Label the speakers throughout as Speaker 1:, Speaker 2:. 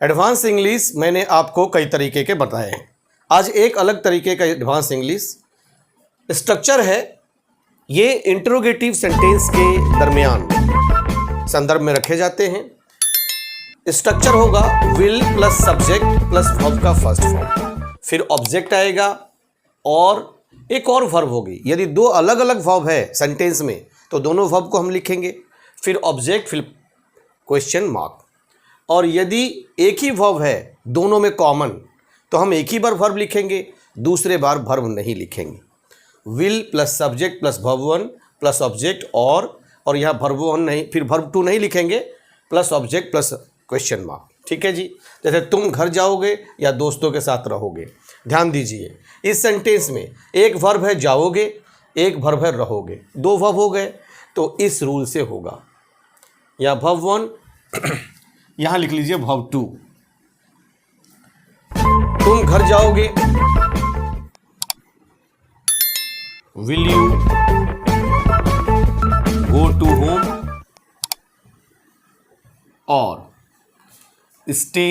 Speaker 1: Advance English मैंने आपको कई तरीके के बताए हैं। आज एक अलग तरीके का एडवांस इंग्लिश स्ट्रक्चर है। ये इंटरोगेटिव सेंटेंस के दरमियान संदर्भ में रखे जाते हैं। स्ट्रक्चर होगा will plus subject plus verb का फर्स्ट फॉर्म, फिर ऑब्जेक्ट आएगा और एक और वर्ब होगी। यदि दो अलग अलग वर्ब है सेंटेंस में तो दोनों वर्ब को हम लिखेंगे, फिर ऑब्जेक्ट फिर क्वेश्चन मार्क। और यदि एक ही वर्ब है दोनों में कॉमन तो हम एक ही बार वर्ब लिखेंगे, दूसरे बार वर्ब नहीं लिखेंगे। Will plus subject plus verb one plus object और यहाँ वर्ब वन नहीं फिर वर्ब टू नहीं लिखेंगे, plus object plus question mark. ठीक है जी। जैसे तुम घर जाओगे या दोस्तों के साथ रहोगे। ध्यान दीजिए, इस सेंटेंस में एक वर्ब है जाओगे, एक वर्ब है रहोगे, दो वर्ब हो गए। तो इस रूल से होगा, या वर्ब वन यहाँ लिख लीजिए वर्ब टू। तुम घर जाओगे, will you go to home, और स्टे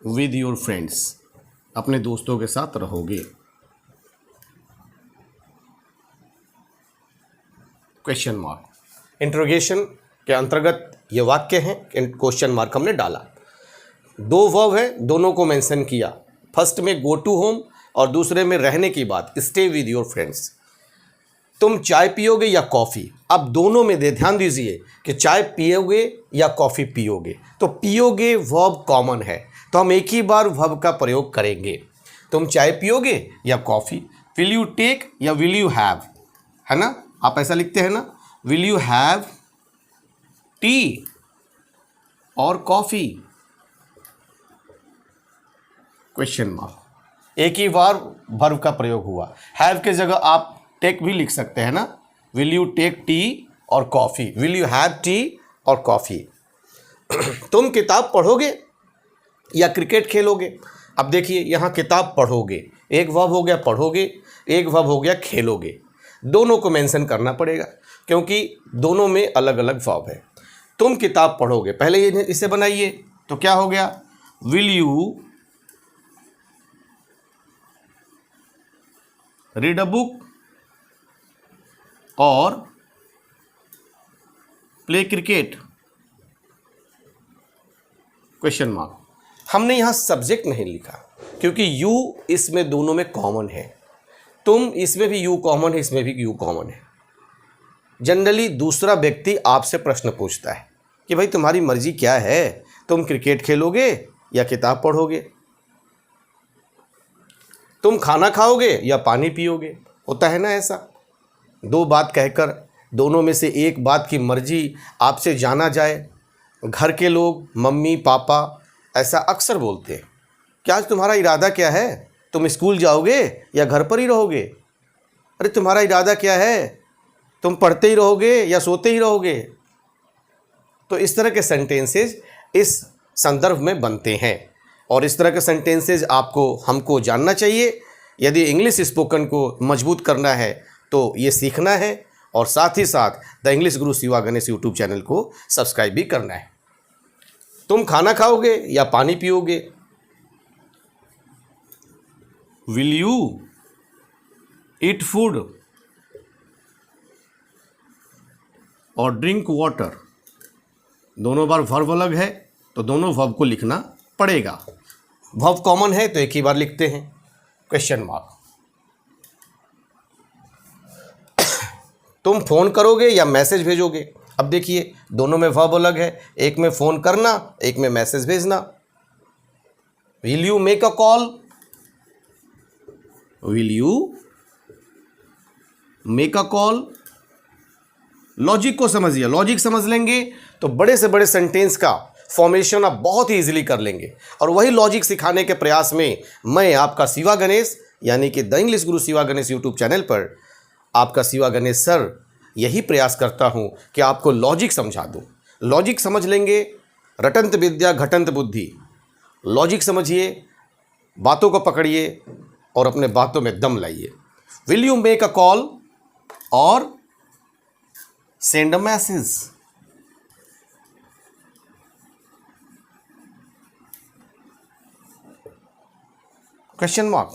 Speaker 1: विद योर फ्रेंड्स, अपने दोस्तों के साथ रहोगे। क्वेश्चन मार्क इंट्रोगेशन के अंतर्गत ये वाक्य हैं। क्वेश्चन मार्क हमने डाला। दो वर्ब है, दोनों को मेंशन किया। फर्स्ट में गो टू होम और दूसरे में रहने की बात स्टे विद योर फ्रेंड्स। तुम चाय पियोगे या कॉफ़ी, अब दोनों में ध्यान दीजिए कि चाय पियोगे या कॉफ़ी पियोगे। तो पियोगे वर्ब कॉमन है तो हम एक ही बार वर्ब का प्रयोग करेंगे। तुम चाय पियोगे या कॉफ़ी, विल यू टेक या विल यू हैव, है ना, आप ऐसा लिखते हैं ना, विल यू हैव टी और कॉफ़ी, क्वेश्चन मार्क। एक ही बार वर्ब का प्रयोग हुआ। हैव के जगह आप टेक भी लिख सकते हैं ना, विल यू टेक टी और coffee, will you have T और कॉफ़ी। तुम किताब पढ़ोगे या क्रिकेट खेलोगे। अब देखिए यहाँ किताब पढ़ोगे, एक वर्ब हो गया पढ़ोगे, एक वर्ब हो गया खेलोगे। दोनों को मेंशन करना पड़ेगा क्योंकि दोनों में अलग अलग वर्ब है। तुम किताब पढ़ोगे, पहले ये इसे बनाइए तो क्या हो गया, will you read a book और प्ले क्रिकेट, क्वेश्चन मार्क। हमने यहाँ सब्जेक्ट नहीं लिखा क्योंकि यू इसमें दोनों में कॉमन है। तुम इसमें भी यू कॉमन है, इसमें भी यू कॉमन है। जनरली दूसरा व्यक्ति आपसे प्रश्न पूछता है कि भाई तुम्हारी मर्जी क्या है, तुम क्रिकेट खेलोगे या किताब पढ़ोगे, तुम खाना खाओगे या पानी पियोगे। होता है ना ऐसा, दो बात कहकर दोनों में से एक बात की मर्जी आपसे जाना जाए। घर के लोग मम्मी पापा ऐसा अक्सर बोलते हैं कि आज तुम्हारा इरादा क्या है, तुम स्कूल जाओगे या घर पर ही रहोगे। अरे तुम्हारा इरादा क्या है, तुम पढ़ते ही रहोगे या सोते ही रहोगे। तो इस तरह के सेंटेंसेज इस संदर्भ में बनते हैं और इस तरह के सेंटेंसेज आपको हमको जानना चाहिए। यदि इंग्लिश स्पोकन को मजबूत करना है तो ये सीखना है और साथ ही साथ the English Guru Shiva Ganesh YouTube channel को सब्सक्राइब भी करना है। तुम खाना खाओगे या पानी पियोगे, विल यू ईट फूड और ड्रिंक वाटर। दोनों बार वर्ब अलग है तो दोनों वर्ब को लिखना पड़ेगा। वर्ब कॉमन है तो एक ही बार लिखते हैं, क्वेश्चन मार्क। तुम फ़ोन करोगे या मैसेज भेजोगे। अब देखिए दोनों में वर्ब अलग है, एक में फ़ोन करना, एक में मैसेज भेजना। Will you make a call, will you make a call. Logic को समझिए, लॉजिक समझ लेंगे तो बड़े से बड़े सेंटेंस का फॉर्मेशन आप बहुत ही इजीली कर लेंगे। और वही लॉजिक सिखाने के प्रयास में मैं आपका शिवा गणेश यानी कि the English Guru Shiva Ganesh YouTube channel पर आपका शिवा गणेश सर यही प्रयास करता हूं कि आपको लॉजिक समझा दूं। लॉजिक समझ लेंगे, रटंत विद्या घटंत बुद्धि। लॉजिक समझिए, बातों को पकड़िए और अपने बातों में दम लाइए। Will you make a call और send a message. Question mark.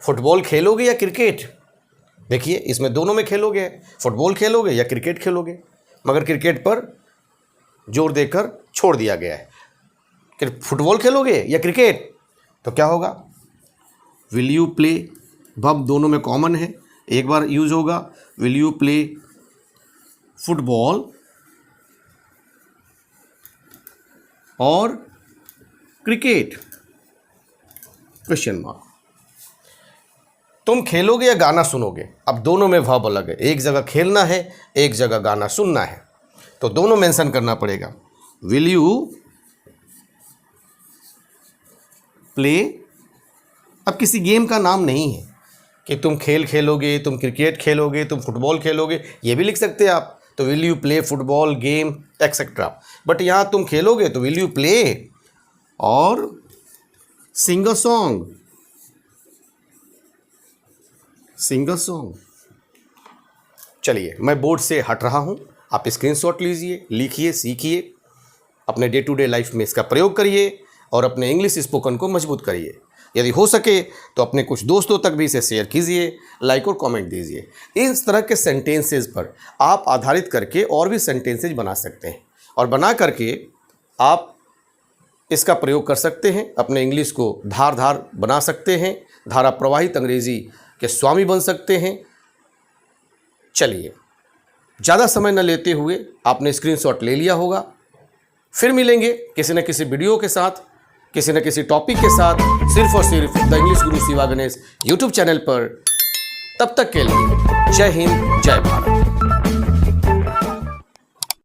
Speaker 1: Football खेलोगे या क्रिकेट? देखिए इसमें दोनों में खेलोगे, फुटबॉल खेलोगे या क्रिकेट खेलोगे, मगर क्रिकेट पर जोर देकर छोड़ दिया गया है कि फुटबॉल खेलोगे या क्रिकेट, तो क्या होगा? विल यू प्ले, वर्ब दोनों में कॉमन है, एक बार यूज होगा। विल यू प्ले फुटबॉल और क्रिकेट? Question mark. तुम खेलोगे या गाना सुनोगे? अब दोनों में वर्ब अलग है, एक जगह खेलना है, एक जगह गाना सुनना है, तो दोनों मेंशन करना पड़ेगा। विल यू प्ले, अब किसी गेम का नाम नहीं है कि तुम खेल खेलोगे, तुम क्रिकेट खेलोगे, तुम फुटबॉल खेलोगे, ये भी लिख सकते हैं आप। तो will you play football game etcetera, but यहाँ तुम खेलोगे तो विल यू प्ले और सिंग a song, Singh a song. चलिए मैं बोर्ड से हट रहा हूँ, आप स्क्रीनशॉट लीजिए, लिखिए, सीखिए, अपने डे टू डे लाइफ में इसका प्रयोग करिए और अपने इंग्लिश स्पोकन को मजबूत करिए। यदि हो सके तो अपने कुछ दोस्तों तक भी इसे शेयर कीजिए, लाइक और कमेंट दीजिए। इस तरह के सेंटेंसेस पर आप आधारित करके और भी सेंटेंसेज बना सकते हैं और बना करके आप इसका प्रयोग कर सकते हैं, अपने इंग्लिश को धारदार बना सकते हैं, धारा प्रवाहित अंग्रेजी के स्वामी बन सकते हैं। चलिए ज़्यादा समय न लेते हुए आपने स्क्रीनशॉट ले लिया होगा, फिर मिलेंगे किसी न किसी वीडियो के साथ, किसी न किसी टॉपिक के साथ, सिर्फ और सिर्फ the English Guru Shiva Ganesh YouTube channel पर। तब तक के लिए जय हिंद, जय भारत।